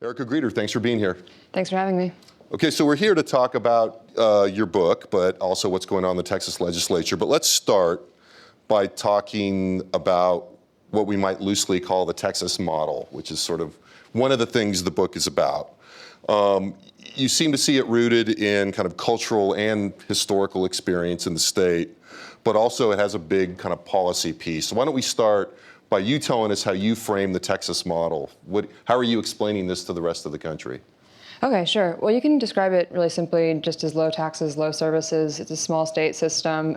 Erica Grieder, thanks for being here. Thanks for having me. Okay, so we're here to talk about your book, but also what's going on in the Texas legislature. But let's start by talking about what we might loosely call the Texas model, which is sort of one of the things the book is about. You seem to see it rooted in kind of cultural and historical experience in the state, but also it has a big kind of policy piece. So why don't we start by you telling us how you frame the Texas model? How are you explaining this to the rest of the country? Okay, sure. Well, you can describe it really simply just as low taxes, low services. It's a small state system.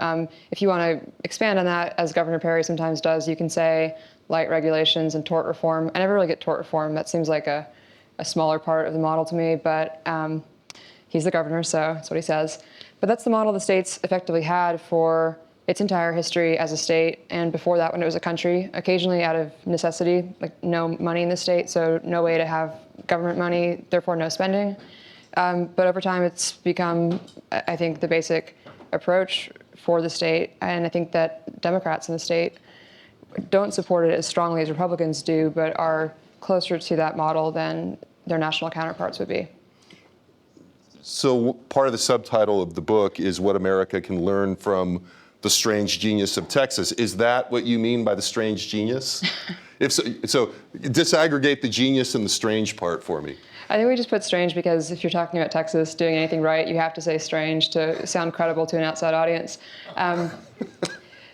If you want to expand on that, as Governor Perry sometimes does, you can say light regulations and tort reform. I never really get tort reform. That seems like a smaller part of the model to me, but he's the governor, so that's what he says. But that's the model the state's effectively had for its entire history as a state, and before that when it was a country, occasionally out of necessity, like no money in the state, so no way to have government money, therefore no spending. But over time it's become, I think, the basic approach for the state, and I think that Democrats in the state don't support it as strongly as Republicans do, but are closer to that model than their national counterparts would be. So part of the subtitle of the book is What America Can Learn from the Strange Genius of Texas. Is that what you mean by the strange genius? If so, disaggregate the genius and the strange part for me. I think we just put strange because if you're talking about Texas doing anything right, you have to say strange to sound credible to an outside audience.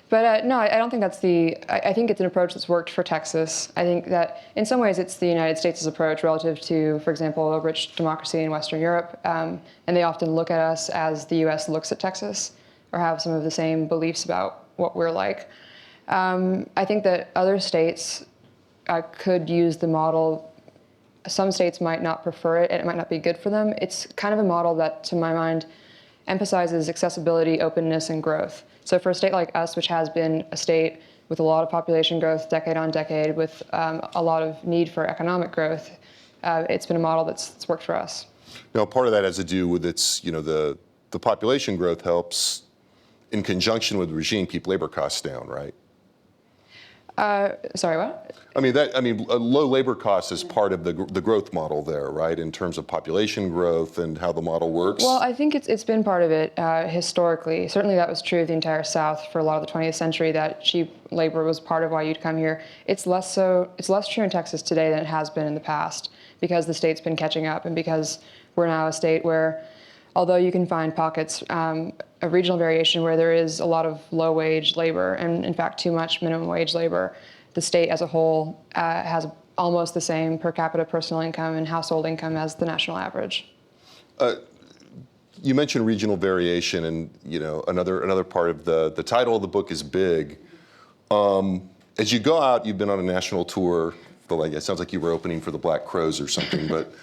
But no, I don't think that's I think it's an approach that's worked for Texas. I think that in some ways it's the United States' approach relative to, for example, a rich democracy in Western Europe. And they often look at us as the US looks at Texas, or have some of the same beliefs about what we're like. I think that other states could use the model. Some states might not prefer it, and it might not be good for them. It's kind of a model that, to my mind, emphasizes accessibility, openness, and growth. So for a state like us, which has been a state with a lot of population growth decade on decade, with a lot of need for economic growth, it's been a model that's worked for us. Now, part of that has to do with the population growth helps in conjunction with the regime keep labor costs down, right? Sorry, what? Low labor costs is part of the growth model there, right? In terms of population growth and how the model works. Well, I think it's been part of it historically. Certainly, that was true of the entire South for a lot of the 20th century. That cheap labor was part of why you'd come here. It's less true in Texas today than it has been in the past because the state's been catching up, and because we're now a state where, although you can find pockets of regional variation where there is a lot of low-wage labor, and in fact too much minimum wage labor, the state as a whole has almost the same per capita personal income and household income as the national average. You mentioned regional variation, and another part of the title of the book is big. As you go out, you've been on a national tour. It sounds like you were opening for the Black Crowes or something, but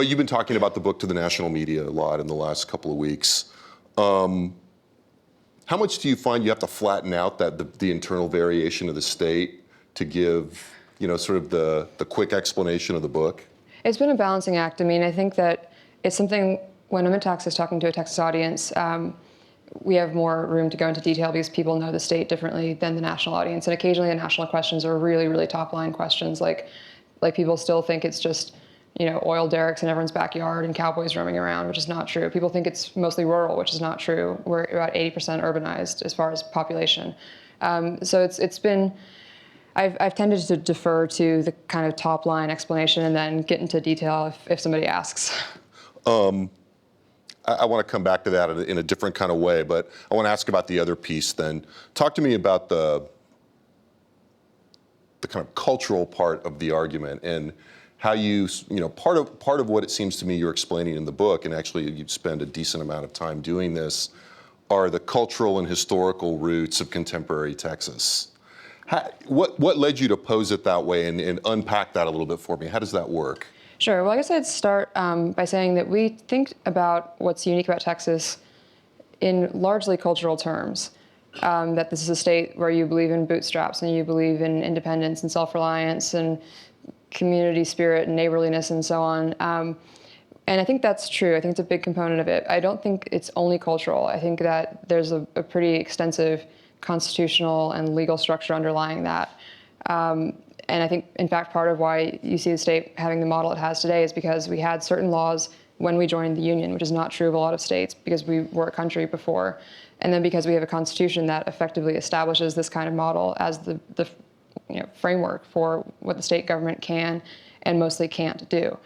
you've been talking about the book to the national media a lot in the last couple of weeks. How much do you find you have to flatten out the internal variation of the state to give, sort of the quick explanation of the book? It's been a balancing act. I think that it's something, when I'm in Texas talking to a Texas audience, we have more room to go into detail because people know the state differently than the national audience. And occasionally the national questions are really, really top-line questions, like people still think it's just oil derricks in everyone's backyard and cowboys roaming around, which is not true. People think it's mostly rural, which is not true. We're about 80% urbanized as far as population. So it's been, I've tended to defer to the kind of top line explanation and then get into detail if somebody asks. I want to come back to that in a different kind of way, but I want to ask about the other piece then. Talk to me about the kind of cultural part of the argument and how part of what it seems to me you're explaining in the book, and actually you spend a decent amount of time doing this, are the cultural and historical roots of contemporary Texas. What led you to pose it that way and unpack that a little bit for me? How does that work? Sure. Well, I guess I'd start by saying that we think about what's unique about Texas in largely cultural terms. That this is a state where you believe in bootstraps and you believe in independence and self-reliance and community spirit and neighborliness and so on. And I think that's true. I think it's a big component of it. I don't think it's only cultural. I think that there's a pretty extensive constitutional and legal structure underlying that. And I think, in fact, part of why you see the state having the model it has today is because we had certain laws when we joined the Union, which is not true of a lot of states because we were a country before. And then because we have a constitution that effectively establishes this kind of model as the framework for what the state government can and mostly can't do.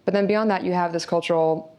But then beyond that, you have this cultural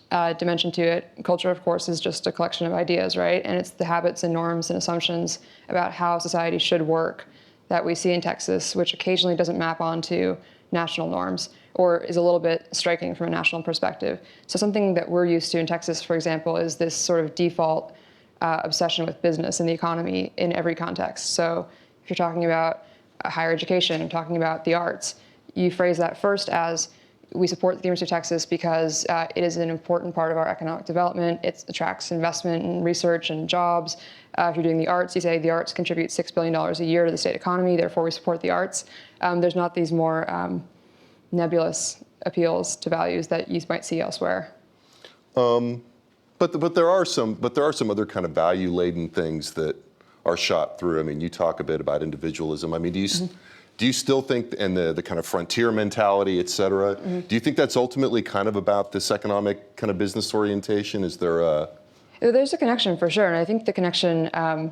dimension to it. Culture, of course, is just a collection of ideas, right? And it's the habits and norms and assumptions about how society should work that we see in Texas, which occasionally doesn't map onto national norms or is a little bit striking from a national perspective. So something that we're used to in Texas, for example, is this sort of default obsession with business and the economy in every context. So if you're talking about higher education, talking about the arts, you phrase that first as, we support the University of Texas because it is an important part of our economic development. It attracts investment and research and jobs. If you're doing the arts, you say the arts contribute $6 billion a year to the state economy, therefore we support the arts. There's not these more nebulous appeals to values that you might see elsewhere. But there are some other kind of value-laden things that are shot through. I mean, you talk a bit about individualism. I mean, do you still think, and the kind of frontier mentality, et cetera, do you think that's ultimately kind of about this economic kind of business orientation? Is there a... There's a connection for sure, and I think the connection, the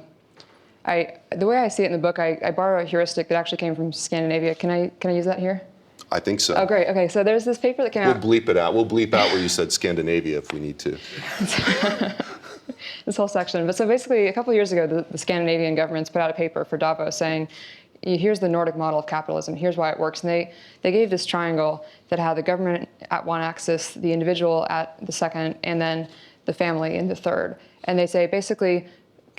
way I see it in the book, I borrow a heuristic that actually came from Scandinavia. Can I use that here? I think so. Oh, great. Okay, so there's this paper that came out. We'll bleep it out. We'll bleep out where you said Scandinavia if we need to. This whole section. But so basically, a couple of years ago, the Scandinavian governments put out a paper for Davos saying, here's the Nordic model of capitalism, here's why it works. And they gave this triangle that had the government at one axis, the individual at the second, and then the family in the third. And they say basically,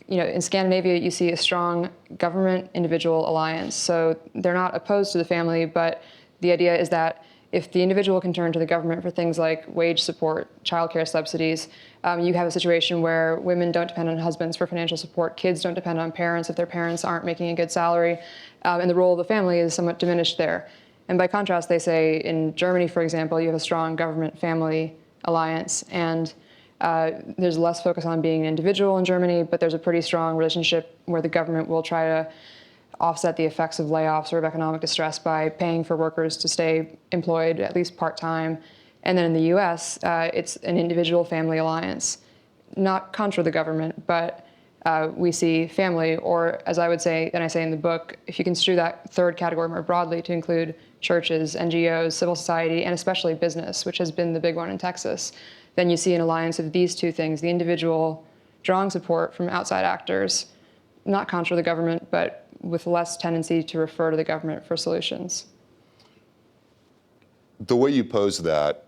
in Scandinavia, you see a strong government-individual alliance. So they're not opposed to the family, but the idea is that if the individual can turn to the government for things like wage support, childcare subsidies, you have a situation where women don't depend on husbands for financial support, kids don't depend on parents if their parents aren't making a good salary, and the role of the family is somewhat diminished there. And by contrast, they say in Germany, for example, you have a strong government-family alliance, and there's less focus on being an individual in Germany, but there's a pretty strong relationship where the government will try to offset the effects of layoffs or of economic distress by paying for workers to stay employed, at least part-time. And then in the US, it's an individual family alliance, not contra the government, but we see family, or as I would say, and I say in the book, if you construe that third category more broadly to include churches, NGOs, civil society, and especially business, which has been the big one in Texas, then you see an alliance of these two things, the individual drawing support from outside actors, not contra the government, but with less tendency to refer to the government for solutions. The way you pose that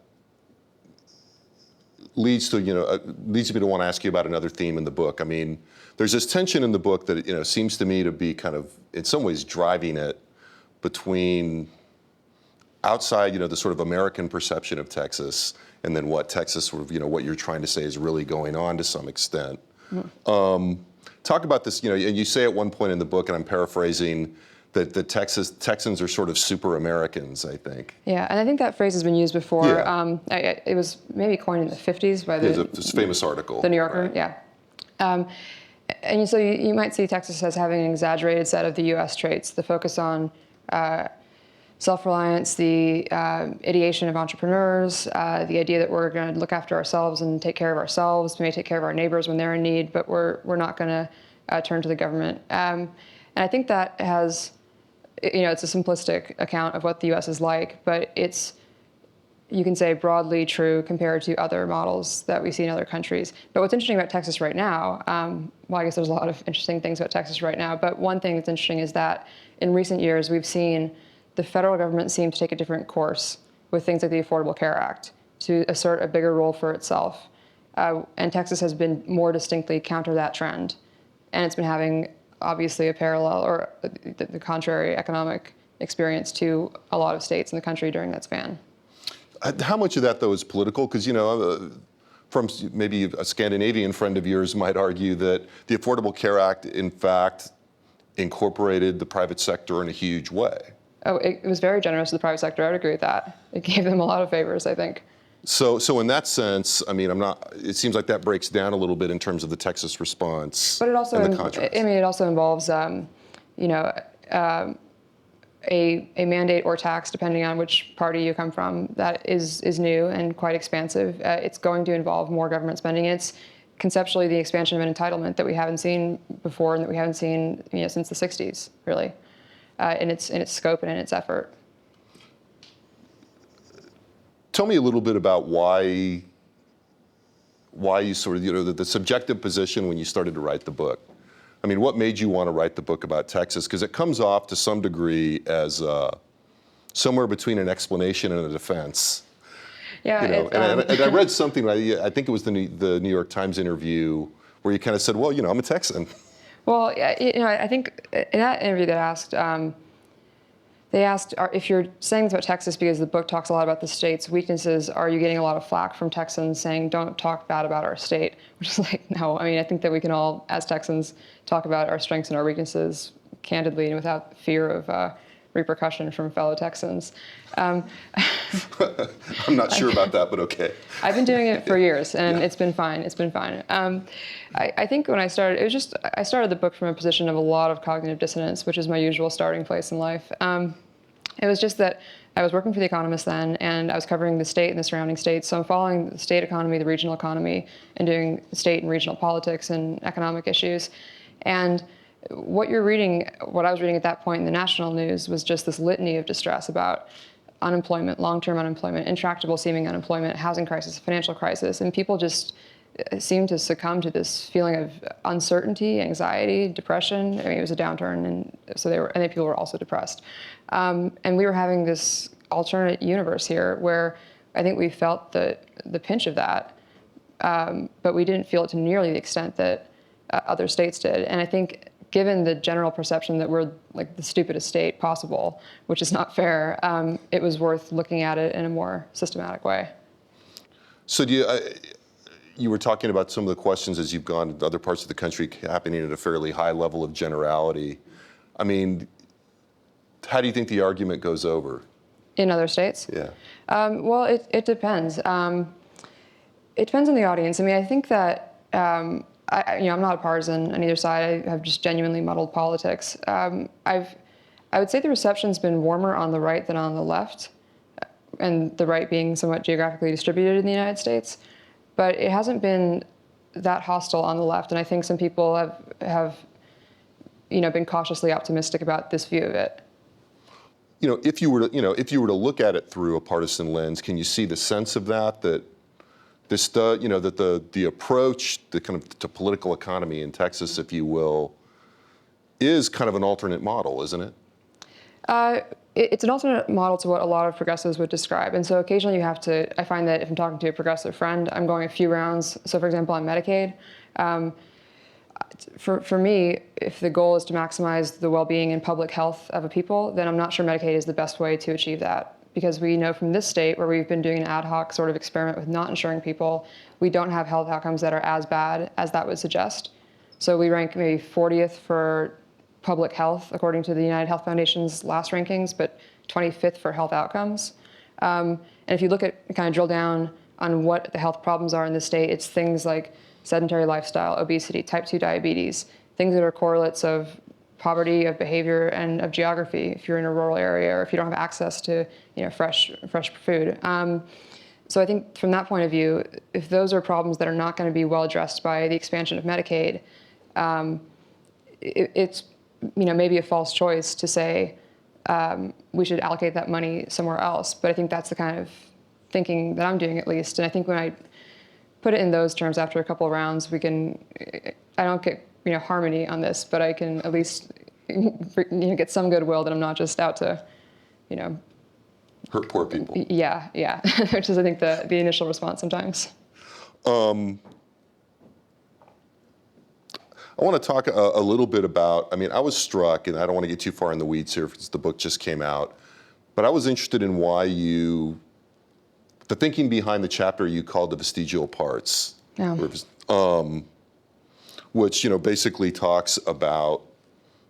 leads me to want to ask you about another theme in the book. I mean, there's this tension in the book that seems to me to be kind of, in some ways, driving it between outside, the sort of American perception of Texas, and then what Texas sort of, what you're trying to say is really going on to some extent. Talk about this, and you say at one point in the book, and I'm paraphrasing, that the Texans are sort of super Americans, I think. Yeah, and I think that phrase has been used before. Yeah. It was maybe coined in the 50s by this famous article. The New Yorker, right. Yeah. And so you might see Texas as having an exaggerated set of the U.S. traits, the focus on self-reliance, the ideation of entrepreneurs, the idea that we're going to look after ourselves and take care of ourselves, maybe take care of our neighbors when they're in need, but we're not going to turn to the government. And I think that has, it's a simplistic account of what the U.S. is like, but it's, you can say, broadly true compared to other models that we see in other countries. But what's interesting about Texas right now, well, I guess there's a lot of interesting things about Texas right now, but one thing that's interesting is that in recent years we've seen the federal government seem to take a different course with things like the Affordable Care Act to assert a bigger role for itself. And Texas has been more distinctly counter that trend. And it's been having, obviously, a parallel or the contrary economic experience to a lot of states in the country during that span. How much of that, though, is political? Because, from maybe a Scandinavian friend of yours might argue that the Affordable Care Act, in fact, incorporated the private sector in a huge way. Oh, it was very generous to the private sector. I would agree with that. It gave them a lot of favors, I think. So in that sense, I mean, it seems like that breaks down a little bit in terms of the Texas response. But it also, and the contrast. it also involves, a mandate or tax, depending on which party you come from, that is new and quite expansive. It's going to involve more government spending. It's conceptually the expansion of an entitlement that we haven't seen before and that we haven't seen since the 60s, really, in its scope and in its effort. Tell me a little bit about why you sort of, the subjective position when you started to write the book. I mean, what made you want to write the book about Texas? Because it comes off to some degree as somewhere between an explanation and a defense. Yeah, and I read something, I think it was the New York Times interview, where you kind of said, well, I'm a Texan. Well, I think in that interview they asked if you're saying this about Texas because the book talks a lot about the state's weaknesses, are you getting a lot of flack from Texans saying don't talk bad about our state? Which is like, no. I mean, I think that we can all, as Texans, talk about our strengths and our weaknesses candidly and without fear of repercussion from fellow Texans. I'm not sure about that, but okay. I've been doing it for years, and it's been fine. It's been fine. I think when I started, I started the book from a position of a lot of cognitive dissonance, which is my usual starting place in life. It was just that I was working for The Economist then, and I was covering the state and the surrounding states. So I'm following the state economy, the regional economy, and doing state and regional politics and economic issues. And what I was reading at that point in the national news was just this litany of distress about unemployment, long-term unemployment, intractable seeming unemployment, housing crisis, financial crisis, and people just seemed to succumb to this feeling of uncertainty, anxiety, depression. I mean, it was a downturn, and so people were also depressed. And we were having this alternate universe here where I think we felt the pinch of that, but we didn't feel it to nearly the extent that other states did. And I think given the general perception that we're like the stupidest state possible, which is not fair, it was worth looking at it in a more systematic way. So you were talking about some of the questions as you've gone to other parts of the country happening at a fairly high level of generality. I mean, how do you think the argument goes over? In other states? Yeah. Well, it depends. It depends on the audience. I mean, I think that I'm not a partisan on either side. I have just genuinely muddled politics. I would say the reception's been warmer on the right than on the left, and the right being somewhat geographically distributed in the United States. But it hasn't been that hostile on the left, and I think some people have been cautiously optimistic about this view of it. If you were to look at it through a partisan lens, can you see the sense of that this that the approach to political economy in Texas, if you will, is kind of an alternate model, isn't it? It's an alternate model to what a lot of progressives would describe. And so occasionally I find that if I'm talking to a progressive friend, I'm going a few rounds. So for example, on Medicaid, for me, if the goal is to maximize the well-being and public health of a people, then I'm not sure Medicaid is the best way to achieve that. Because we know from this state, where we've been doing an ad hoc sort of experiment with not insuring people, we don't have health outcomes that are as bad as that would suggest. So we rank maybe 40th for public health, according to the United Health Foundation's last rankings, but 25th for health outcomes. And if you look at kind of drill down on what the health problems are in the state, it's things like sedentary lifestyle, obesity, type 2 diabetes, things that are correlates of poverty, of behavior, and of geography if you're in a rural area or if you don't have access to fresh food. So I think from that point of view, if those are problems that are not going to be well addressed by the expansion of Medicaid, it's maybe a false choice to say we should allocate that money somewhere else. But I think that's the kind of thinking that I'm doing, at least. And I think when I put it in those terms after a couple of rounds, I don't get harmony on this, but I can at least get some goodwill that I'm not just out to hurt poor people. Yeah, which is I think the initial response sometimes. I want to talk a little bit about, I was struck, and I don't want to get too far in the weeds here because the book just came out, but I was interested in why the thinking behind the chapter you called the vestigial parts, which basically talks about,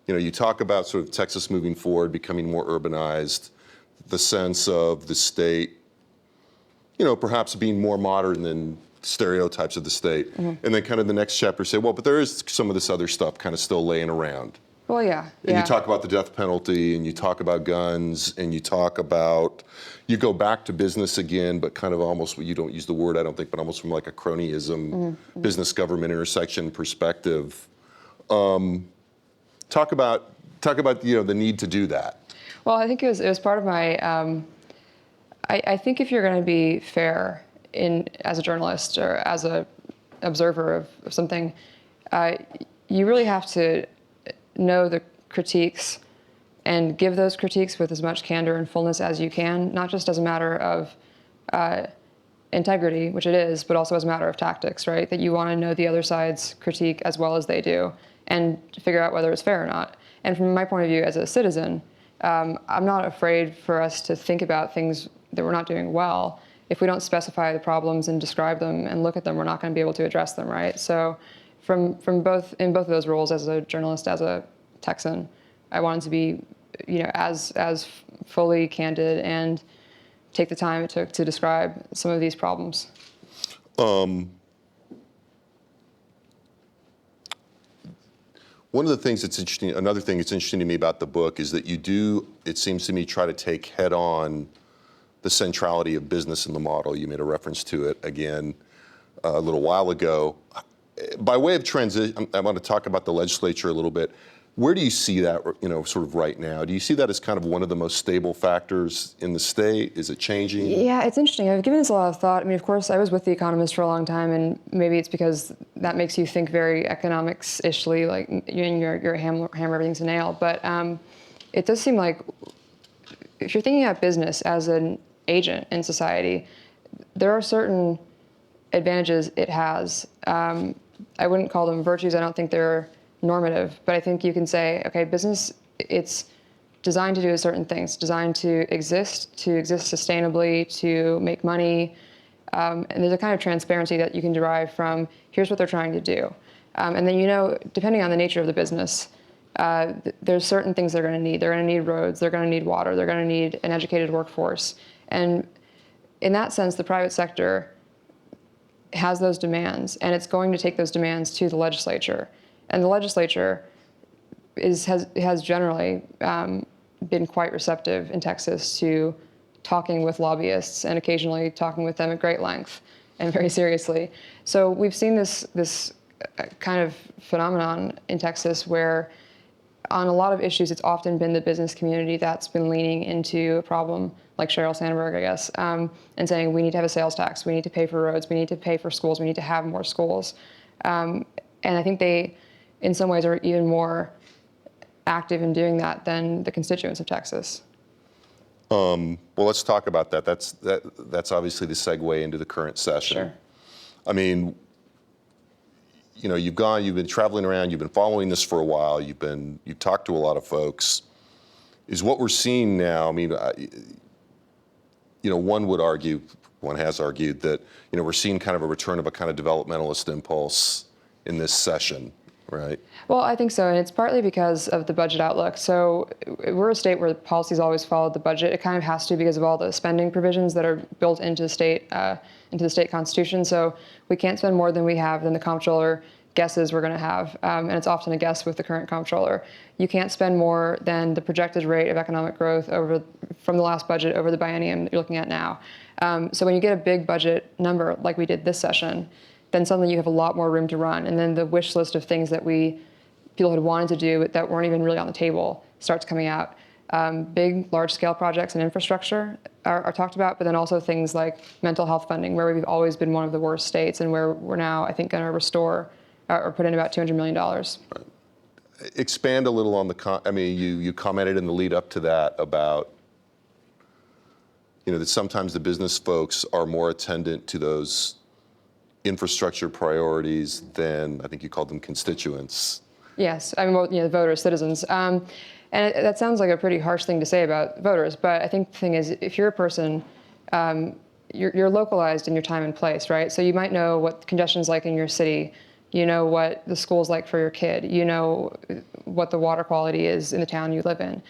you talk about sort of Texas moving forward, becoming more urbanized, the sense of the state, perhaps being more modern than stereotypes of the state. Mm-hmm. And then kind of the next chapter say, well, but there is some of this other stuff kind of still laying around. Well, yeah. And you talk about the death penalty, and you talk about guns, and you talk about, you go back to business again, but kind of almost, you don't use the word, I don't think, but almost from like a cronyism, business government intersection perspective. Talk about the need to do that. Well, I think it was part of my. I think if you're going to be fair as a journalist or as a observer of something, you really have to know the critiques and give those critiques with as much candor and fullness as you can, not just as a matter of integrity, which it is, but also as a matter of tactics, right? That you want to know the other side's critique as well as they do and figure out whether it's fair or not. And from my point of view as a citizen, I'm not afraid for us to think about things that we're not doing well. If we don't specify the problems and describe them and look at them, we're not going to be able to address them, right? So in both of those roles, as a journalist, as a Texan, I wanted to be, as fully candid and take the time it took to describe some of these problems. One of the things that's interesting, another thing that's interesting to me about the book is that you do, it seems to me, try to take head on the centrality of business in the model. You made a reference to it again a little while ago. By way of transition, I want to talk about the legislature a little bit. Where do you see that, sort of right now? Do you see that as kind of one of the most stable factors in the state? Is it changing? Yeah, it's interesting. I've given this a lot of thought. I mean, of course, I was with The Economist for a long time, and maybe it's because that makes you think very economics-ishly, like you're hammer everything's a nail. But it does seem like if you're thinking about business as an agent in society, there are certain advantages it has. I wouldn't call them virtues. I don't think they're normative, but I think you can say, okay, business, it's designed to do certain things, designed to exist sustainably, to make money, and there's a kind of transparency that you can derive from, here's what they're trying to do. And then, depending on the nature of the business, there's certain things they're going to need. They're going to need roads, they're going to need water, they're going to need an educated workforce. And in that sense, the private sector has those demands, and it's going to take those demands to the legislature. And the legislature has generally been quite receptive in Texas to talking with lobbyists and occasionally talking with them at great length and very seriously. So we've seen this kind of phenomenon in Texas where on a lot of issues, it's often been the business community that's been leaning into a problem, like Sheryl Sandberg, I guess, and saying we need to have a sales tax, we need to pay for roads, we need to pay for schools, we need to have more schools. And I think they, in some ways, are even more active in doing that than the constituents of Texas. Well, let's talk about that. That's obviously the segue into the current session. Sure. I mean, you've been traveling around, you've been following this for a while, you've talked to a lot of folks. Is what we're seeing now, I mean, one has argued that, we're seeing kind of a return of a kind of developmentalist impulse in this session, right? Well, I think so, and it's partly because of the budget outlook. So we're a state where the policies always followed the budget. It kind of has to because of all the spending provisions that are built into the state constitution. So we can't spend more than the comptroller guesses we're going to have, and it's often a guess with the current comptroller. You can't spend more than the projected rate of economic growth from the last budget over the biennium that you're looking at now. So when you get a big budget number like we did this session, then suddenly you have a lot more room to run. And then the wish list of things that people had wanted to do that weren't even really on the table starts coming out. Big, large-scale projects and infrastructure are talked about, but then also things like mental health funding, where we've always been one of the worst states and where we're now, I think, going to restore or put in about $200 million. Right. Expand a little on you commented in the lead up to that about, that sometimes the business folks are more attendant to those infrastructure priorities than, I think you called them constituents. Yes, I mean, voters, citizens. And that sounds like a pretty harsh thing to say about voters, but I think the thing is, if you're a person, you're localized in your time and place, right? So you might know what congestion's like in your city, you know what the school's like for your kid, you know what the water quality is in the town you live in,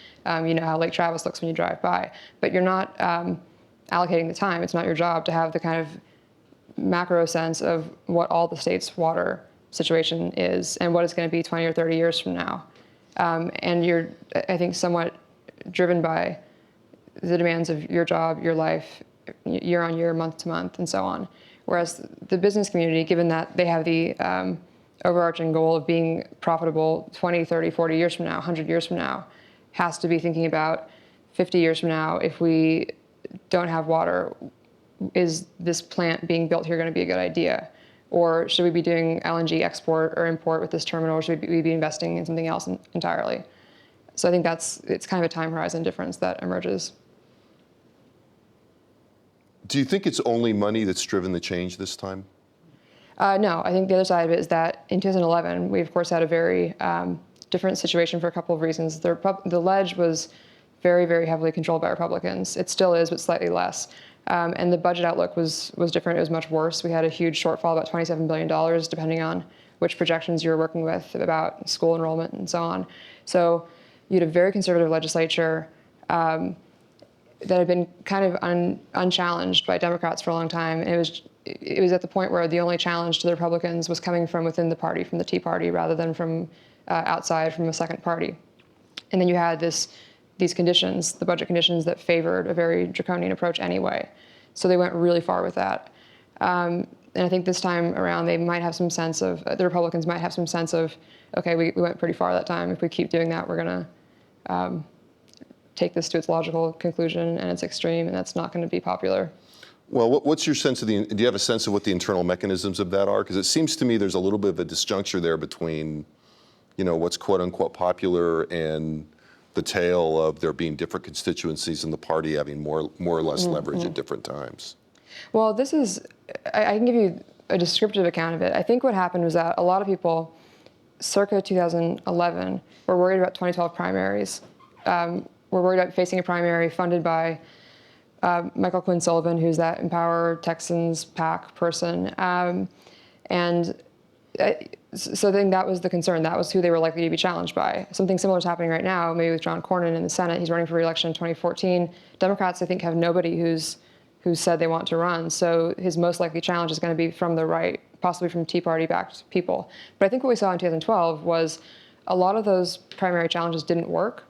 you know how Lake Travis looks when you drive by, but you're not allocating the time. It's not your job to have the kind of macro sense of what all the state's water situation is and what it's going to be 20 or 30 years from now. and you're, I think, somewhat driven by the demands of your job, your life, year on year, month to month, and so on. Whereas the business community, given that they have the overarching goal of being profitable 20, 30, 40 years from now, 100 years from now, has to be thinking about 50 years from now, if we don't have water, is this plant being built here going to be a good idea? Or should we be doing LNG export or import with this terminal, or should we be investing in something else entirely? So I think it's kind of a time horizon difference that emerges. Do you think it's only money that's driven the change this time? No, I think the other side of it is that in 2011, we of course had a very different situation for a couple of reasons. The ledge was very, very heavily controlled by Republicans. It still is, but slightly less. And the budget outlook was different. It was much worse. We had a huge shortfall, about $27 billion, depending on which projections you were working with about school enrollment and so on. So you had a very conservative legislature that had been kind of unchallenged by Democrats for a long time. And it was at the point where the only challenge to the Republicans was coming from within the party, from the Tea Party, rather than from outside from a second party. And then you had these conditions, the budget conditions that favored a very draconian approach anyway. So they went really far with that. And I think this time around, they might have some sense of, the Republicans might have some sense of, okay, we went pretty far that time. If we keep doing that, we're going to take this to its logical conclusion, and it's extreme, and that's not going to be popular. Well, what's your sense of do you have a sense of what the internal mechanisms of that are? Because it seems to me there's a little bit of a disjuncture there between, what's quote unquote popular and the tale of there being different constituencies in the party having more or less leverage at different times. Well, I can give you a descriptive account of it. I think what happened was that a lot of people circa 2011 were worried about 2012 primaries. We're worried about facing a primary funded by Michael Quinn Sullivan, who's that Empower Texans PAC person. So I think that was the concern. That was who they were likely to be challenged by. Something similar is happening right now, maybe with John Cornyn in the Senate. He's running for re-election in 2014. Democrats, I think, have nobody who's said they want to run. So his most likely challenge is going to be from the right, possibly from Tea Party-backed people. But I think what we saw in 2012 was a lot of those primary challenges didn't work.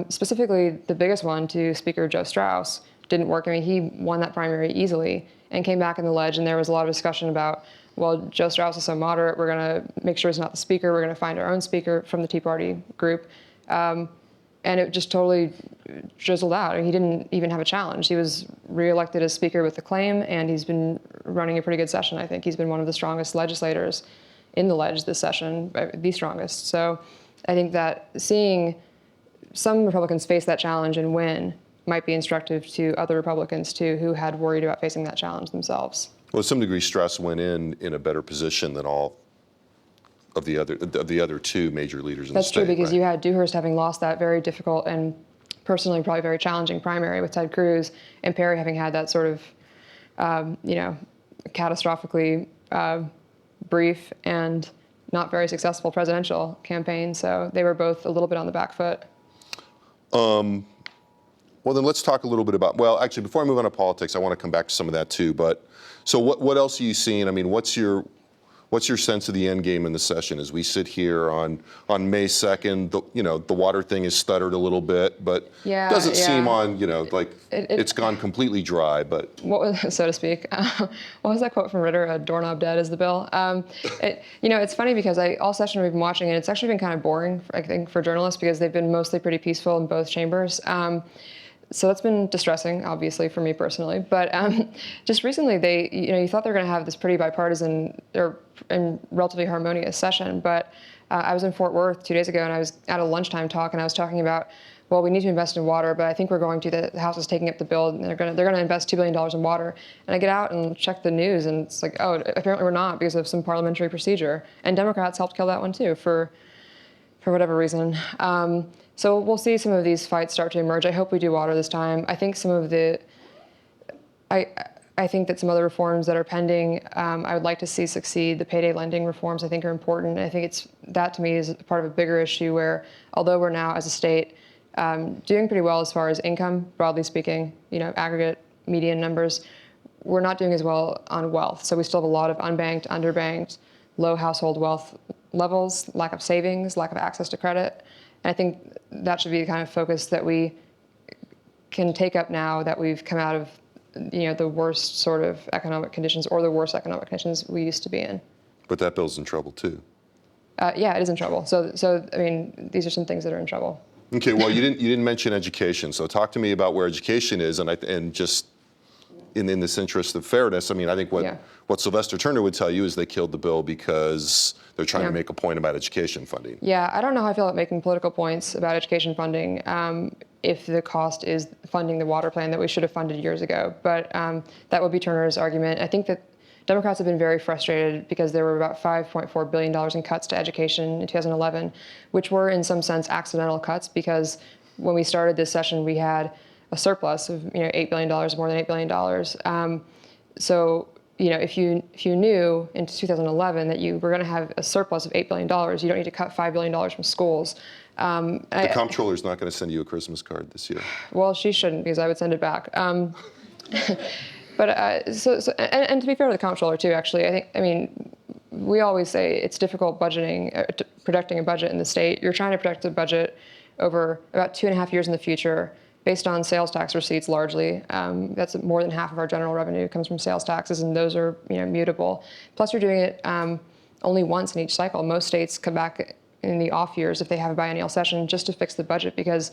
Specifically, the biggest one to Speaker Joe Straus didn't work. I mean, he won that primary easily and came back in the ledge, and there was a lot of discussion about, well, Joe Straus is so moderate, we're going to make sure he's not the speaker, we're going to find our own speaker from the Tea Party group. And it just totally drizzled out. I mean, he didn't even have a challenge. He was reelected as speaker with acclaim, and he's been running a pretty good session, I think. He's been one of the strongest legislators in the ledge this session, the strongest. So I think that seeing some Republicans face that challenge and win might be instructive to other Republicans, too, who had worried about facing that challenge themselves. Well, to some degree, Straus went in a better position than all of the other two major leaders in the state. That's true, because you had Dewhurst having lost that very difficult and personally probably very challenging primary with Ted Cruz, and Perry having had that sort of, catastrophically brief and not very successful presidential campaign. So they were both a little bit on the back foot. Well, then let's talk a little bit about, well, actually, before I move on to politics, I want to come back to some of that too. But so what else are you seeing? I mean, what's your sense of the end game in the session as we sit here on May 2nd? The water thing has stuttered a little bit, but doesn't seem on, like it's gone completely dry. But what was, so to speak, what was that quote from Ritter? "A doorknob dead is the bill." It's funny because all session we've been watching, and it's actually been kind of boring, I think, for journalists because they've been mostly pretty peaceful in both chambers. So that's been distressing, obviously, for me personally. But just recently, you thought they were going to have this pretty bipartisan and relatively harmonious session. But I was in Fort Worth 2 days ago, and I was at a lunchtime talk, and I was talking about, well, we need to invest in water, but I think we're going to. The House is taking up the bill, and they're going to invest $2 billion in water. And I get out and check the news, and it's like, oh, apparently we're not because of some parliamentary procedure. And Democrats helped kill that one too, for whatever reason. So we'll see some of these fights start to emerge. I hope we do water this time. I think I think that some other reforms that are pending, I would like to see succeed. The payday lending reforms, I think, are important. I think that to me is part of a bigger issue where, although we're now as a state doing pretty well as far as income, broadly speaking, aggregate median numbers, we're not doing as well on wealth. So we still have a lot of unbanked, underbanked, low household wealth levels, lack of savings, lack of access to credit. And I think that should be the kind of focus that we can take up now that we've come out of the worst sort of economic conditions, or the worst economic conditions we used to be in. But that bill's in trouble too. Yeah, it is in trouble. So I mean, these are some things that are in trouble. Okay, well, you didn't mention education, so talk to me about where education is, and just in this interest of fairness, I mean, I think what Sylvester Turner would tell you is they killed the bill because they're trying to make a point about education funding. Yeah, I don't know how I feel about making political points about education funding if the cost is funding the water plan that we should have funded years ago. But that would be Turner's argument. I think that Democrats have been very frustrated because there were about $5.4 billion in cuts to education in 2011, which were in some sense accidental cuts, because when we started this session, we had a surplus of $8 billion, more than $8 billion. So if you knew in 2011 that you were going to have a surplus of $8 billion, you don't need to cut $5 billion from schools. The comptroller's not going to send you a Christmas card this year. Well, she shouldn't, because I would send it back. But and to be fair to the comptroller too, actually, I mean, we always say it's difficult budgeting, projecting a budget in the state. You're trying to project a budget over about 2.5 years in the future, based on sales tax receipts largely. That's more than half of our general revenue comes from sales taxes, and those are mutable. Plus, you're doing it only once in each cycle. Most states come back in the off years if they have a biennial session just to fix the budget, because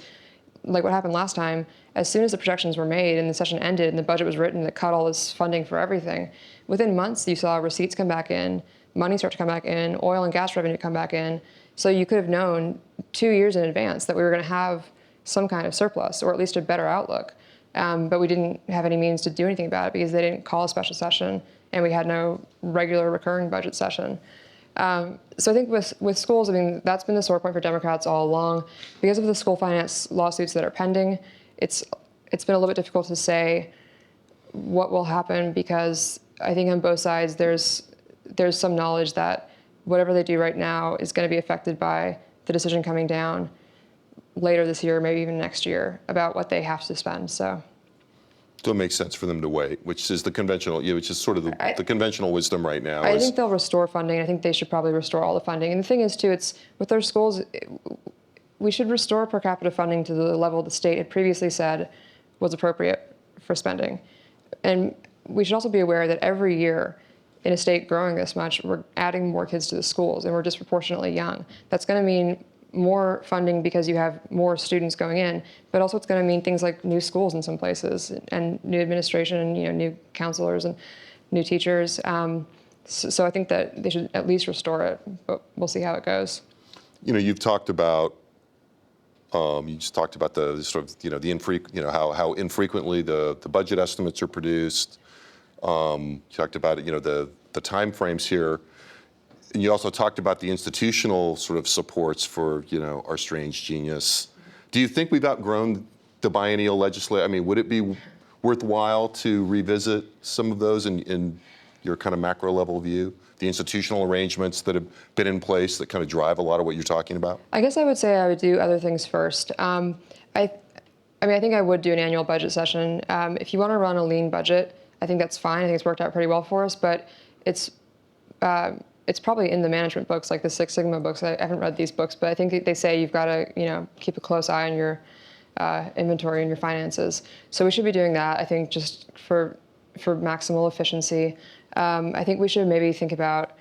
like what happened last time, as soon as the projections were made and the session ended and the budget was written that cut all this funding for everything, within months you saw receipts come back in, money start to come back in, oil and gas revenue come back in. So you could have known 2 years in advance that we were going to have some kind of surplus, or at least a better outlook. But we didn't have any means to do anything about it because they didn't call a special session and we had no regular recurring budget session. So I think with schools, I mean, that's been the sore point for Democrats all along. Because of the school finance lawsuits that are pending, it's been a little bit difficult to say what will happen, because I think on both sides there's some knowledge that whatever they do right now is going to be affected by the decision coming down later this year, maybe even next year, about what they have to spend. So it makes sense for them to wait, which is the conventional, which is sort of the conventional wisdom right now. I think they'll restore funding. I think they should probably restore all the funding. And the thing is, too, it's with their schools, we should restore per capita funding to the level the state had previously said was appropriate for spending. And we should also be aware that every year in a state growing this much, we're adding more kids to the schools, and we're disproportionately young. That's going to mean more funding because you have more students going in, but also it's going to mean things like new schools in some places, and new administration, and new counselors and new teachers. So I think that they should at least restore it, but we'll see how it goes. You've talked about you just talked about the sort of the how infrequently the budget estimates are produced. You talked about the time frames here. And you also talked about the institutional sort of supports for, our strange genius. Do you think we've outgrown the biennial legislature? I mean, would it be worthwhile to revisit some of those in your kind of macro level view? The institutional arrangements that have been in place that kind of drive a lot of what you're talking about? I guess I would say I would do other things first. I think I would do an annual budget session. If you want to run a lean budget, I think that's fine. I think it's worked out pretty well for us, but it's probably in the management books, like the Six Sigma books. I haven't read these books, but I think they say you've got to, keep a close eye on your inventory and your finances. So we should be doing that, I think, just for maximal efficiency. I think we should maybe think about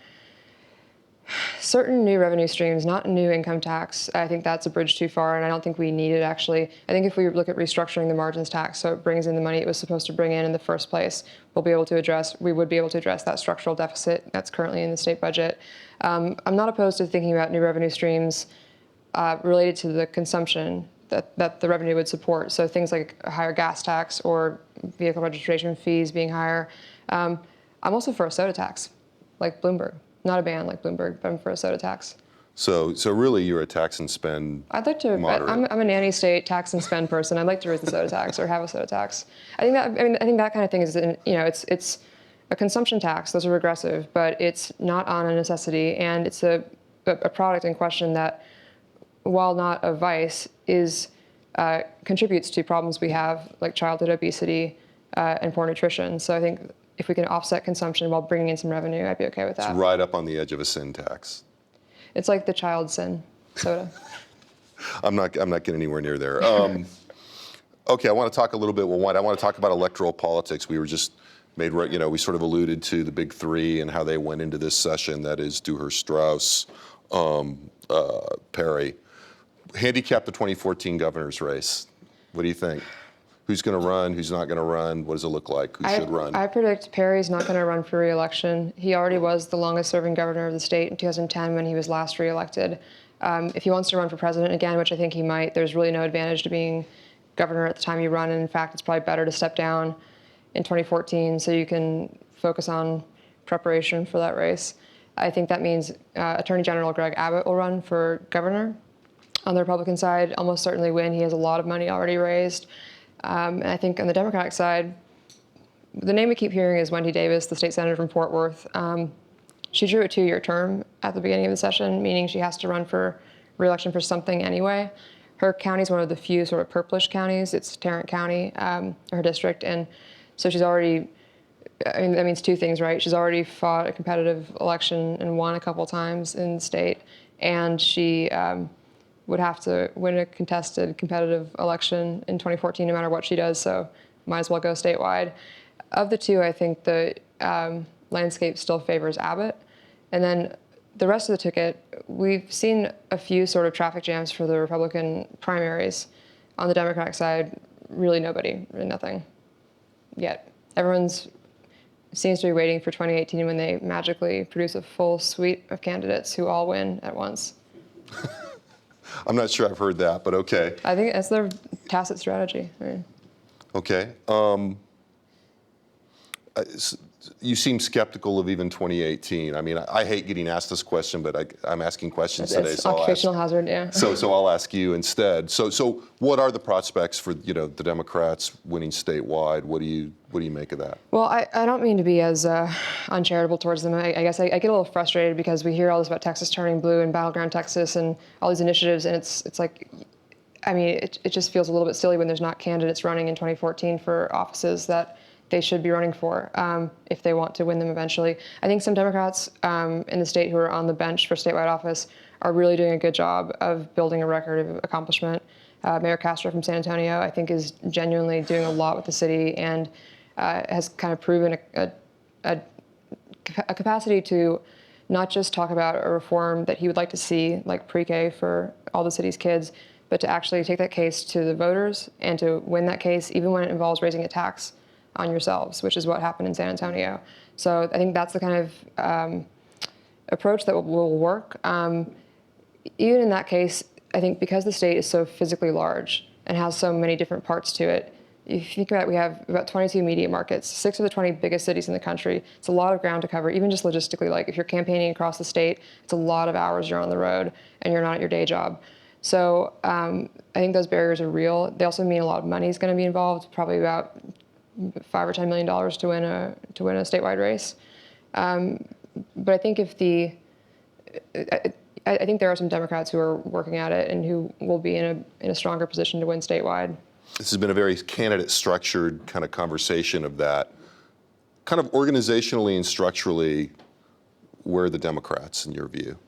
certain new revenue streams, not new income tax. I think that's a bridge too far, and I don't think we need it, actually. I think if we look at restructuring the margins tax so it brings in the money it was supposed to bring in the first place, we would be able to address that structural deficit that's currently in the state budget. I'm not opposed to thinking about new revenue streams related to the consumption that the revenue would support. So things like a higher gas tax or vehicle registration fees being higher. I'm also for a soda tax, like Bloomberg. Not a ban like Bloomberg, but I'm for a soda tax. So really, you're a tax and spend. I'd like to. I'm a nanny state tax and spend person. I'd like to raise the soda tax or have a soda tax. I think that kind of thing is, it's a consumption tax. Those are regressive, but it's not on a necessity, and it's a product in question that, while not a vice, contributes to problems we have like childhood obesity and poor nutrition. So I think if we can offset consumption while bringing in some revenue, I'd be okay with that. It's right up on the edge of a sin tax. It's like the child sin soda. I'm not getting anywhere near there. Okay, I want to talk a little bit. Well, I want to talk about electoral politics. We were just we sort of alluded to the big three and how they went into this session. That is Dewhurst, Strauss, Perry. Handicap the 2014 governor's race. What do you think? Who's going to run? Who's not going to run? What does it look like? Who should run? I predict Perry's not going to run for re-election. He already was the longest-serving governor of the state in 2010 when he was last re-elected. If he wants to run for president again, which I think he might, there's really no advantage to being governor at the time you run. And in fact, it's probably better to step down in 2014 so you can focus on preparation for that race. I think that means Attorney General Greg Abbott will run for governor. On the Republican side, almost certainly win. He has a lot of money already raised. And I think on the Democratic side, the name we keep hearing is Wendy Davis, the state senator from Fort Worth. She drew a 2-year term at the beginning of the session, meaning she has to run for re-election for something anyway. Her county is one of the few sort of purplish counties. It's Tarrant County, her district. And so she's already, I mean, that means two things, right? She's already fought a competitive election and won a couple times in the state. And she would have to win a contested, competitive election in 2014, no matter what she does, so might as well go statewide. Of the two, I think the landscape still favors Abbott. And then the rest of the ticket, we've seen a few sort of traffic jams for the Republican primaries. On the Democratic side, really nobody, really nothing yet. Everyone's seems to be waiting for 2018 when they magically produce a full suite of candidates who all win at once. I'm not sure I've heard that, but okay. I think that's their tacit strategy. Right? Okay. You seem skeptical of even 2018. I mean, I hate getting asked this question, but I'm asking questions today. It's occupational hazard, yeah. So I'll ask you instead. So what are the prospects for the Democrats winning statewide? What do you make of that? Well, I don't mean to be as uncharitable towards them. I guess I get a little frustrated because we hear all this about Texas turning blue and battleground Texas and all these initiatives, and it's like, I mean, it just feels a little bit silly when there's not candidates running in 2014 for offices that they should be running for if they want to win them eventually. I think some Democrats in the state who are on the bench for statewide office are really doing a good job of building a record of accomplishment. Mayor Castro from San Antonio, I think, is genuinely doing a lot with the city and has kind of proven a capacity to not just talk about a reform that he would like to see, like pre-K for all the city's kids, but to actually take that case to the voters and to win that case, even when it involves raising a tax on yourselves, which is what happened in San Antonio. So I think that's the kind of approach that will work. Even in that case, I think because the state is so physically large and has so many different parts to it, if you think about it, we have about 22 media markets, 6 of the 20 biggest cities in the country. It's a lot of ground to cover, even just logistically. Like if you're campaigning across the state, it's a lot of hours you're on the road and you're not at your day job. So I think those barriers are real. They also mean a lot of money is going to be involved, probably about $5 or $10 million to win a statewide race. But I think I think there are some Democrats who are working at it and who will be in a stronger position to win statewide. This has been a very candidate-structured kind of conversation of that. Kind of organizationally and structurally, where are the Democrats in your view?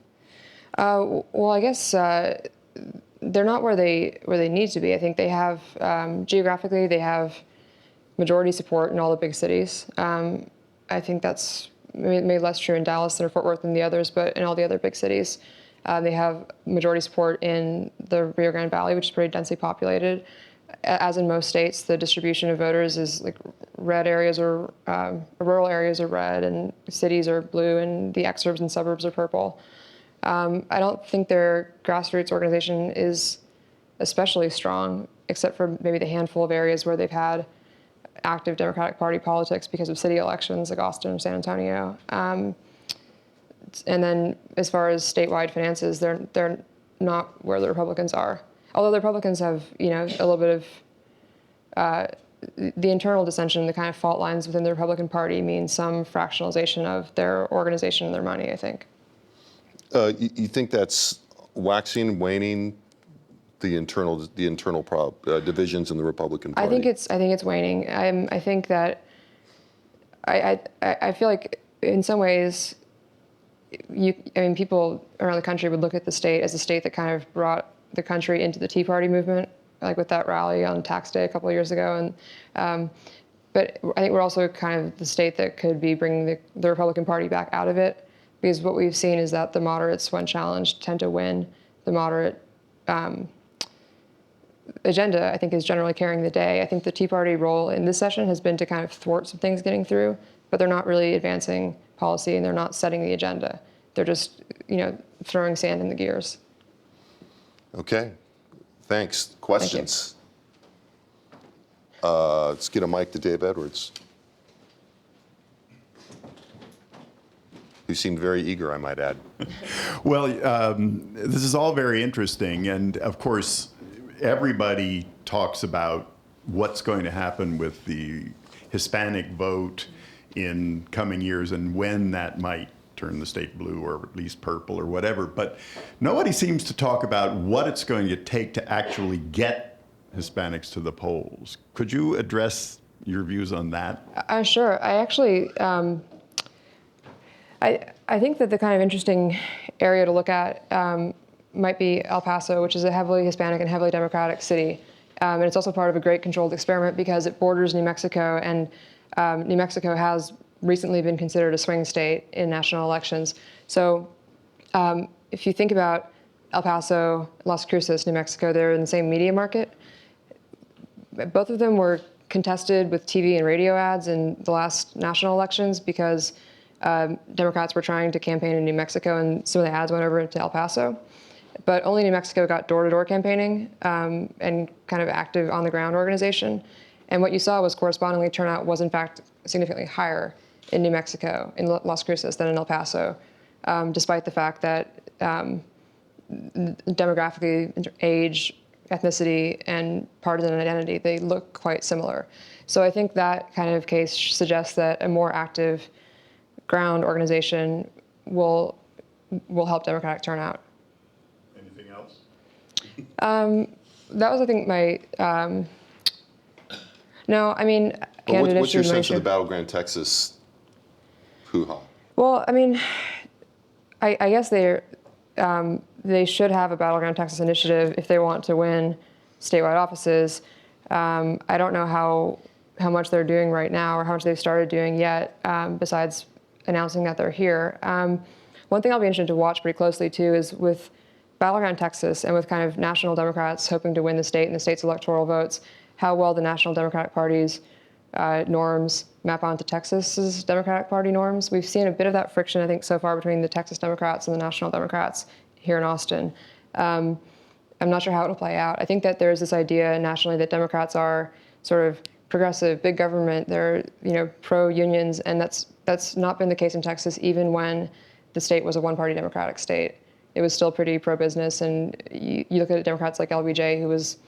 Well, I guess they're not where they need to be. I think they have geographically they have majority support in all the big cities. I think that's maybe less true in Dallas or Fort Worth than the others, but in all the other big cities, they have majority support in the Rio Grande Valley, which is pretty densely populated. As in most states, the distribution of voters is like red areas or rural areas are red and cities are blue and the exurbs and suburbs are purple. I don't think their grassroots organization is especially strong, except for maybe the handful of areas where they've had active Democratic Party politics because of city elections like Austin and San Antonio. And then as far as statewide finances, they're not where the Republicans are. Although the Republicans have, a little bit of the internal dissension, the kind of fault lines within the Republican Party mean some fractionalization of their organization and their money, I think. You think that's waxing, waning, the internal divisions in the Republican Party? I think it's waning. I think that I feel like in some ways, people around the country would look at the state as a state that kind of brought the country into the Tea Party movement, like with that rally on tax day a couple of years ago. And but I think we're also kind of the state that could be bringing the Republican Party back out of it, because what we've seen is that the moderates, when challenged, tend to win. The moderate agenda, I think, is generally carrying the day. I think the Tea Party role in this session has been to kind of thwart some things getting through, but they're not really advancing policy and they're not setting the agenda. They're just, throwing sand in the gears. Okay, thanks. Questions? Let's get a mic to Dave Edwards, who seemed very eager, I might add. Well, this is all very interesting, and of course, everybody talks about what's going to happen with the Hispanic vote in coming years and when that might turn the state blue or at least purple or whatever. But nobody seems to talk about what it's going to take to actually get Hispanics to the polls. Could you address your views on that? Sure. I actually, I think that the kind of interesting area to look at might be El Paso, which is a heavily Hispanic and heavily Democratic city. And it's also part of a great controlled experiment because it borders New Mexico, and New Mexico has recently been considered a swing state in national elections. So if you think about El Paso, Las Cruces, New Mexico, they're in the same media market. Both of them were contested with TV and radio ads in the last national elections because Democrats were trying to campaign in New Mexico, and some of the ads went over to El Paso. But only New Mexico got door-to-door campaigning and kind of active on-the-ground organization. And what you saw was correspondingly turnout was in fact significantly higher in New Mexico, in Las Cruces, than in El Paso, despite the fact that demographically, age, ethnicity, and partisan identity, they look quite similar. So I think that kind of case suggests that a more active ground organization will help Democratic turnout. Anything else? That was, I think, my. No, I mean, But what's your sense of the Battleground Texas hoo-ha? Well, I mean, I guess they should have a Battleground Texas initiative if they want to win statewide offices. I don't know how much they're doing right now or how much they've started doing yet, besides announcing that they're here. One thing I'll be interested to watch pretty closely too is with Battleground Texas and with kind of national Democrats hoping to win the state and the state's electoral votes, how well the National Democratic Party's norms map onto Texas's Democratic Party norms. We've seen a bit of that friction, I think, so far between the Texas Democrats and the National Democrats here in Austin. I'm not sure how it'll play out. I think that there's this idea nationally that Democrats are sort of progressive, big government. They're pro-unions, and that's not been the case in Texas, even when the state was a one-party Democratic state. It was still pretty pro-business, and you look at Democrats like LBJ, who was,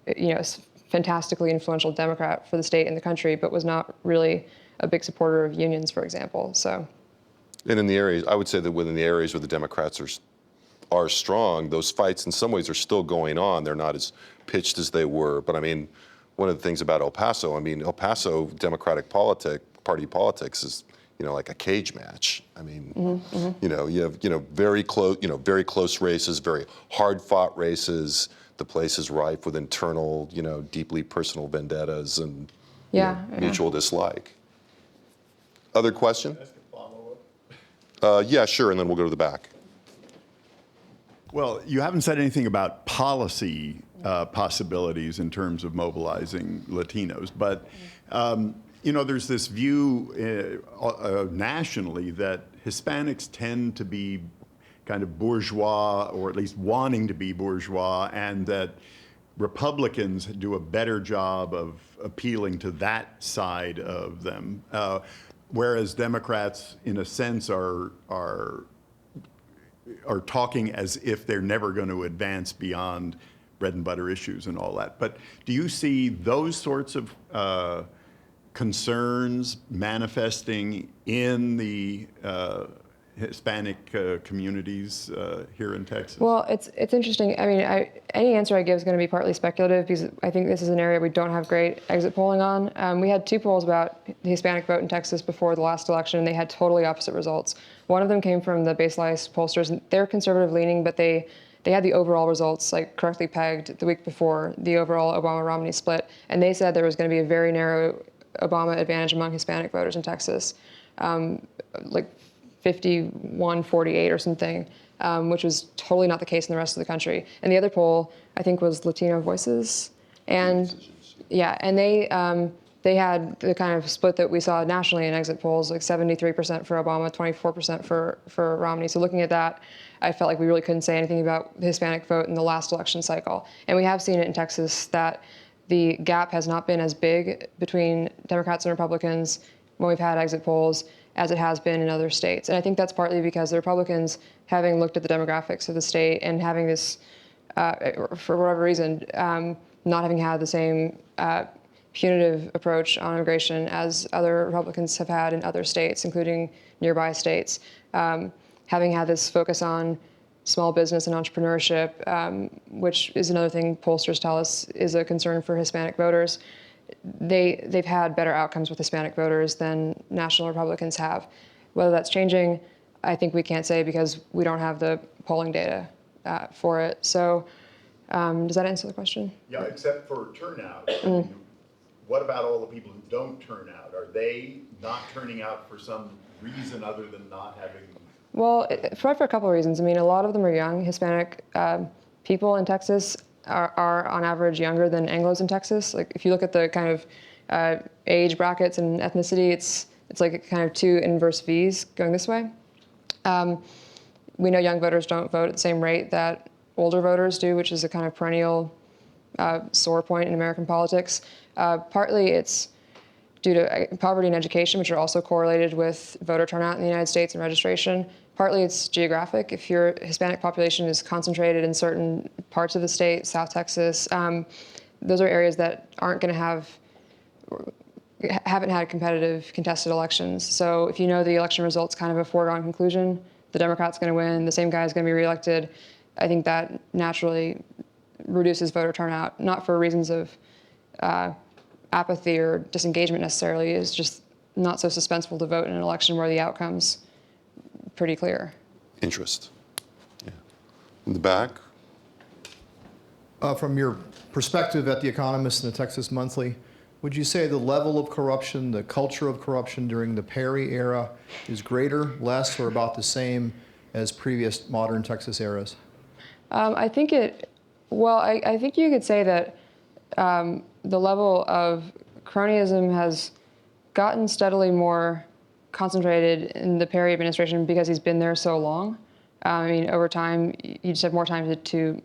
a fantastically influential Democrat for the state and the country, but was not really a big supporter of unions, for example. So, and in the areas, I would say that within the areas where the Democrats are strong, those fights in some ways are still going on. They're not as pitched as they were. But I mean, one of the things about El Paso Democratic Party politics is, like a cage match. I mean, you have very close races, very hard-fought races. The place is rife with internal, deeply personal vendettas and mutual dislike. Other question? Ask a follow-up. Yeah, sure, and then we'll go to the back. Well, you haven't said anything about policy possibilities in terms of mobilizing Latinos, but there's this view nationally that Hispanics tend to be kind of bourgeois, or at least wanting to be bourgeois, and that Republicans do a better job of appealing to that side of them, whereas Democrats, in a sense, are talking as if they're never going to advance beyond bread and butter issues and all that. But do you see those sorts of concerns manifesting in the Hispanic communities here in Texas? Well, it's interesting. I mean, any answer I give is going to be partly speculative because I think this is an area we don't have great exit polling on. We had 2 polls about the Hispanic vote in Texas before the last election, and they had totally opposite results. One of them came from the Base Lice pollsters, and they're conservative leaning, but they they had the overall results like correctly pegged the week before the overall Obama-Romney split, and they said there was going to be a very narrow Obama advantage among Hispanic voters in Texas, like 51-48 or something, which was totally not the case in the rest of the country. And the other poll, I think, was Latino Voices, and yeah, and they had the kind of split that we saw nationally in exit polls, like 73% for Obama, 24% for Romney. So looking at that, I felt like we really couldn't say anything about the Hispanic vote in the last election cycle. And we have seen it in Texas that the gap has not been as big between Democrats and Republicans when we've had exit polls as it has been in other states. And I think that's partly because the Republicans, having looked at the demographics of the state and having this, for whatever reason, not having had the same punitive approach on immigration as other Republicans have had in other states, including nearby states. Having had this focus on small business and entrepreneurship, which is another thing pollsters tell us is a concern for Hispanic voters, they've had better outcomes with Hispanic voters than national Republicans have. Whether that's changing, I think we can't say because we don't have the polling data for it. So does that answer the question? Yeah, except for turnout. What about all the people who don't turn out? Are they not turning out for some reason other than not having? Well, for a couple of reasons. I mean, a lot of them are young. Hispanic people in Texas are on average younger than Anglos in Texas. Like if you look at the kind of age brackets and ethnicity, it's like kind of two inverse V's going this way. We know young voters don't vote at the same rate that older voters do, which is a kind of perennial sore point in American politics. Partly it's due to poverty and education, which are also correlated with voter turnout in the United States and registration. Partly it's geographic. If your Hispanic population is concentrated in certain parts of the state, South Texas, those are areas that aren't going to haven't had competitive contested elections. So if you know the election result's kind of a foregone conclusion, the Democrat's going to win, the same guy is going to be reelected, I think that naturally reduces voter turnout, not for reasons of apathy or disengagement necessarily, is just not so suspenseful to vote in an election where the outcome's pretty clear. Interest. Yeah. In the back. From your perspective at The Economist and the Texas Monthly, would you say the level of corruption, the culture of corruption during the Perry era is greater, less, or about the same as previous modern Texas eras? I think I think you could say that the level of cronyism has gotten steadily more concentrated in the Perry administration because he's been there so long. I mean, over time, you just have more time to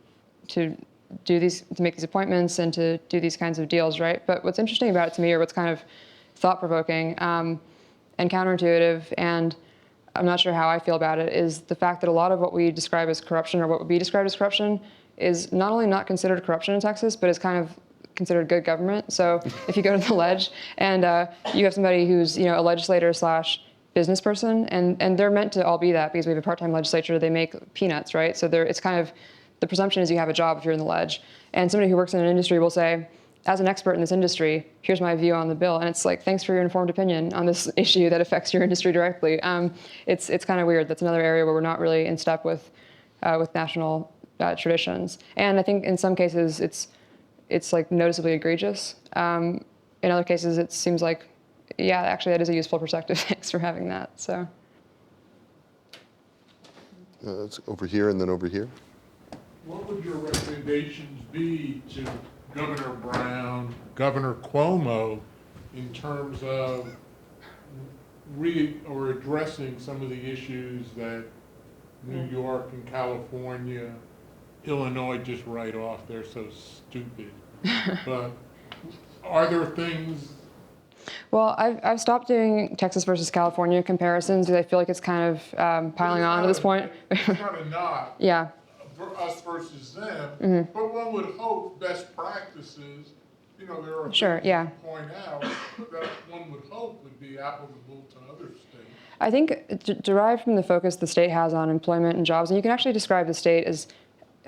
make these appointments and to do these kinds of deals, right? But what's interesting about it to me, or what's kind of thought-provoking and counterintuitive, and I'm not sure how I feel about it, is the fact that a lot of what we describe as corruption, or what would be described as corruption, is not only not considered corruption in Texas, but is kind of considered good government. So if you go to the ledge and you have somebody who's a legislator / business person, and they're meant to all be that because we have a part-time legislature, they make peanuts, right? So it's kind of, the presumption is you have a job if you're in the ledge. And somebody who works in an industry will say, as an expert in this industry, here's my view on the bill. And it's like, thanks for your informed opinion on this issue that affects your industry directly. It's kind of weird. That's another area where we're not really in step with national traditions. And I think in some cases it's like noticeably egregious. In other cases it seems like, yeah, actually that is a useful perspective. Thanks for having that. So. It's over here and then over here. What would your recommendations be to Governor Brown, Governor Cuomo, in terms of addressing some of the issues that New York and California, Illinois just write off? They're so stupid. But are there things? Well, I've stopped doing Texas versus California comparisons because I feel like it's kind of piling on at this point. It's kind of not. Yeah. Us versus them, but one would hope best practices, there are things to point out that one would hope would be applicable to other states. I think derived from the focus the state has on employment and jobs, and you can actually describe the state as,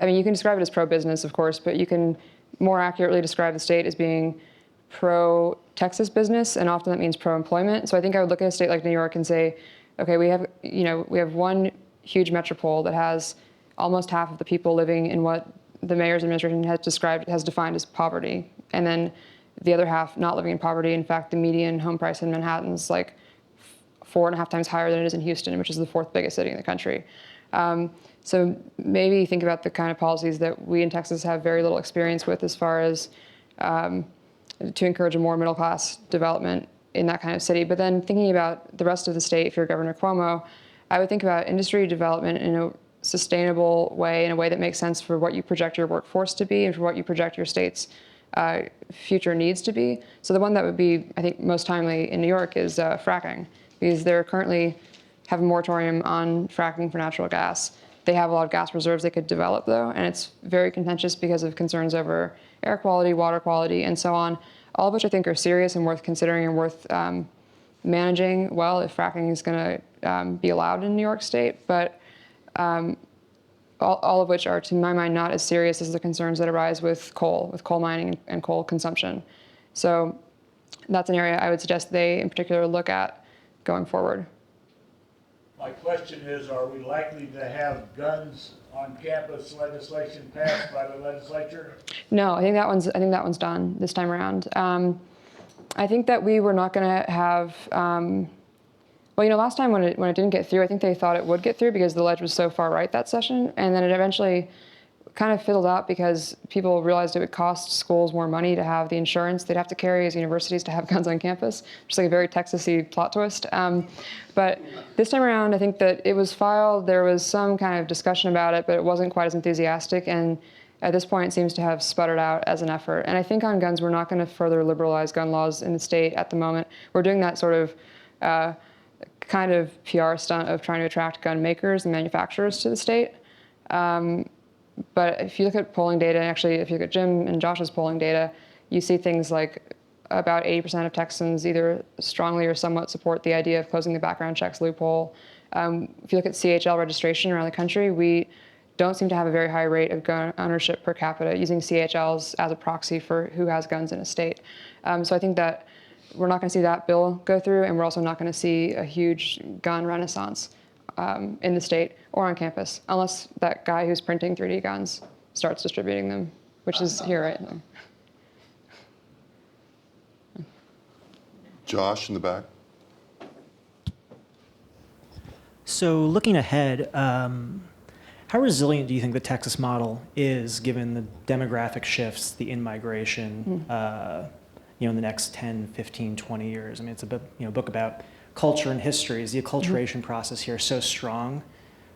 you can describe it as pro-business, of course, but you can more accurately describe the state as being pro-Texas business, and often that means pro-employment. So I think I would look at a state like New York and say, okay, we have one huge metropole that has almost half of the people living in what the mayor's administration has defined as poverty. And then the other half not living in poverty. In fact, the median home price in Manhattan is like 4.5 times higher than it is in Houston, which is the 4th biggest city in the country. So maybe think about the kind of policies that we in Texas have very little experience with as far as to encourage a more middle class development in that kind of city. But then thinking about the rest of the state, if you're Governor Cuomo, I would think about industry development in a sustainable way, in a way that makes sense for what you project your workforce to be and for what you project your state's future needs to be. So the one that would be, I think, most timely in New York is fracking, because they're currently have a moratorium on fracking for natural gas. They have a lot of gas reserves they could develop, though, and it's very contentious because of concerns over air quality, water quality, and so on, all of which I think are serious and worth considering and worth managing well if fracking is going to be allowed in New York State. But all of which are, to my mind, not as serious as the concerns that arise with coal mining and coal consumption. So that's an area I would suggest they, in particular, look at going forward. My question is, are we likely to have guns on campus legislation passed by the legislature? No, I think that one's done this time around. I think that we were not going to have. Well, last time when it didn't get through, I think they thought it would get through because the ledge was so far right that session, and then it eventually kind of fiddled out because people realized it would cost schools more money to have the insurance they'd have to carry as universities to have guns on campus, which is like a very Texas-y plot twist. But this time around, I think that it was filed. There was some kind of discussion about it, but it wasn't quite as enthusiastic. And at this point, it seems to have sputtered out as an effort. And I think on guns, we're not going to further liberalize gun laws in the state at the moment. We're doing that sort of kind of PR stunt of trying to attract gun makers and manufacturers to the state. But if you look at polling data, and actually if you look at Jim and Josh's polling data, you see things like about 80% of Texans either strongly or somewhat support the idea of closing the background checks loophole. If you look at CHL registration around the country, we don't seem to have a very high rate of gun ownership per capita, using CHLs as a proxy for who has guns in a state. So I think that we're not going to see that bill go through, and we're also not going to see a huge gun renaissance in the state or on campus, unless that guy who's printing 3D guns starts distributing them, which is here right now. Josh in the back. So looking ahead, how resilient do you think the Texas model is given the demographic shifts, the in-migration, in the next 10, 15, 20 years? I mean, it's a book about culture and history. Is the acculturation process here so strong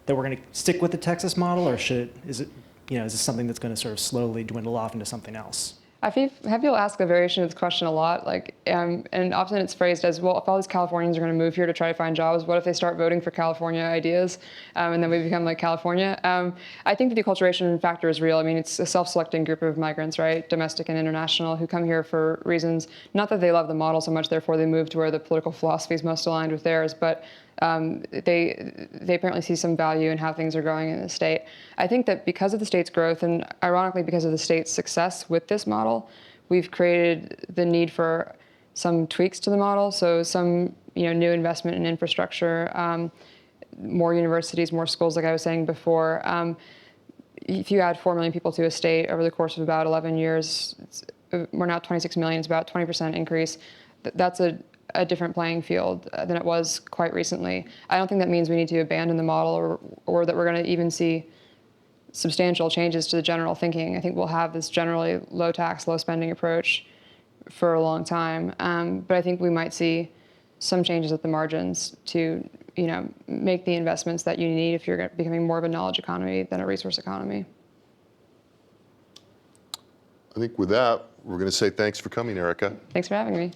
that we're going to stick with the Texas model, or is this something that's going to sort of slowly dwindle off into something else? Have people ask a variation of this question a lot, and often it's phrased as, well, if all these Californians are going to move here to try to find jobs, what if they start voting for California ideas, and then we become like California? I think the deculturation factor is real. I mean, it's a self-selecting group of migrants, right, domestic and international, who come here for reasons, not that they love the model so much, therefore they move to where the political philosophy is most aligned with theirs, but they apparently see some value in how things are going in the state. I think that because of the state's growth, and ironically because of the state's success with this model, we've created the need for some tweaks to the model. So some new investment in infrastructure, more universities, more schools, like I was saying before. If you add 4 million people to a state over the course of about 11 years, we're now 26 million. It's about a 20% increase. That's a different playing field than it was quite recently. I don't think that means we need to abandon the model or that we're going to even see substantial changes to the general thinking. I think we'll have this generally low tax, low spending approach for a long time. But I think we might see some changes at the margins to make the investments that you need if you're becoming more of a knowledge economy than a resource economy. I think with that, we're going to say thanks for coming, Erica. Thanks for having me.